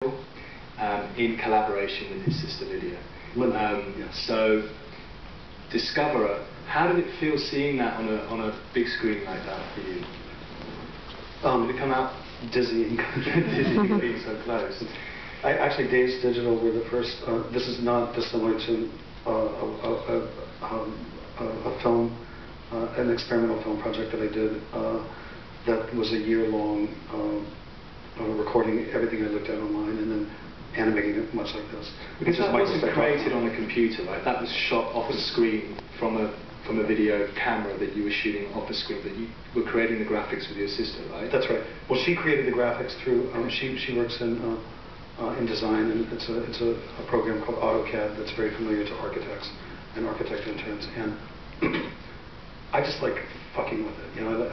in collaboration with his sister Lydia. Yes. So, Discoverer, how did it feel seeing that on a big screen like that for you? Did it come out dizzying. dizzying being so close? Actually, Dazed Digital were the first. This is not dissimilar to a film, an experimental film project that I did. That was a year-long recording everything I looked at online and then animating it much like this. Because that wasn't created on a computer, right? That was shot off a screen from a video camera that you were shooting off the screen, but you were creating the graphics with your sister, right? That's right. Well, she created the graphics through, she works in design, and it's a program called AutoCAD that's very familiar to architects and architect interns, and I just like fucking with it, you know.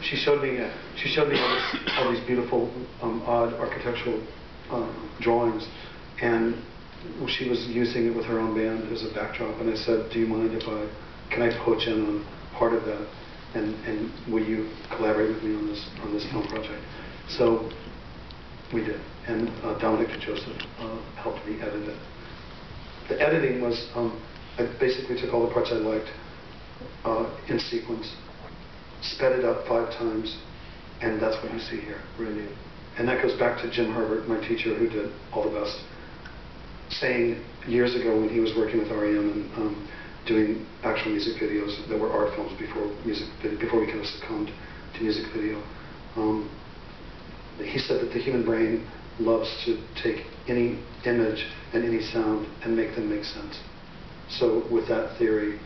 She showed me all these beautiful, odd architectural drawings, and she was using it with her own band as a backdrop, and I said, "Do you mind if can I poach in on part of that, and will you collaborate with me on this film project?" So we did, and Dominic DeJoseph helped me edit it. The editing was, I basically took all the parts I liked in sequence, sped it up 5 times, and that's what you see here. Brilliant. And that goes back to Jim Herbert, my teacher, who did all the best, saying years ago when he was working with R.E.M. and doing actual music videos that were art films before we kind of succumbed to music video. He said that the human brain loves to take any image and any sound and make them make sense. So with that theory,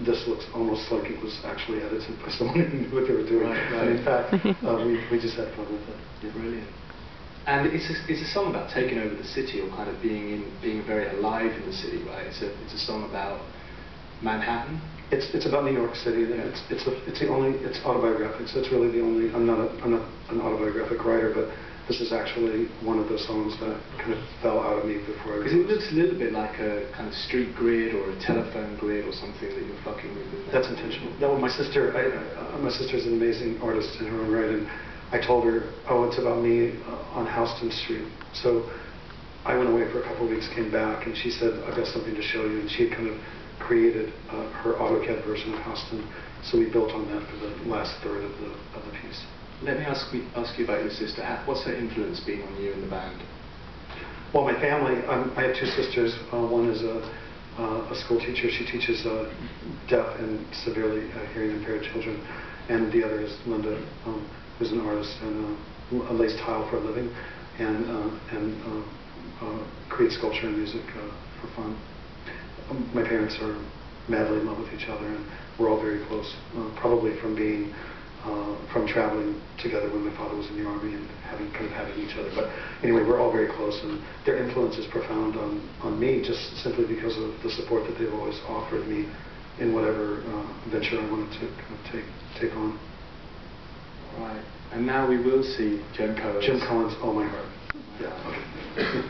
this looks almost like it was actually edited by someone who knew what they were doing. Right. And in fact, we just had fun with it. Yeah, brilliant. And it's a song about taking over the city, or kind of being very alive in the city, right? It's a song about Manhattan. It's about New York City. Yeah. It's autobiographic. So it's really the only. I'm not an autobiographic writer, but this is actually one of those songs that kind of fell out of me before I. Because it looks a little bit like a kind of street grid or a telephone grid or something that you're fucking with. That's intentional. No, my sister. My sister's an amazing artist in her own right, and I told her, "Oh, it's about me on Houston Street." So I went away for a couple of weeks, came back, and she said, "I've got something to show you." And she had kind of created her AutoCAD version of Houston, so we built on that for the last third of the piece. Let me ask you about your sister. What's her influence been on you and the band? Well, my family, I have 2 sisters. One is a school teacher. She teaches deaf and severely hearing impaired children, and the other is Lynda, who's an artist and lays tile for a living, and creates sculpture and music for fun. My parents are madly in love with each other, and we're all very close, probably from traveling together when my father was in the Army and having each other. But anyway, we're all very close, and their influence is profound on me, just simply because of the support that they've always offered me in whatever venture I wanted to kind of take on. Right. And now we will see Jim Cohen's. Jim Cohen's "Oh My Heart." Yeah. Okay.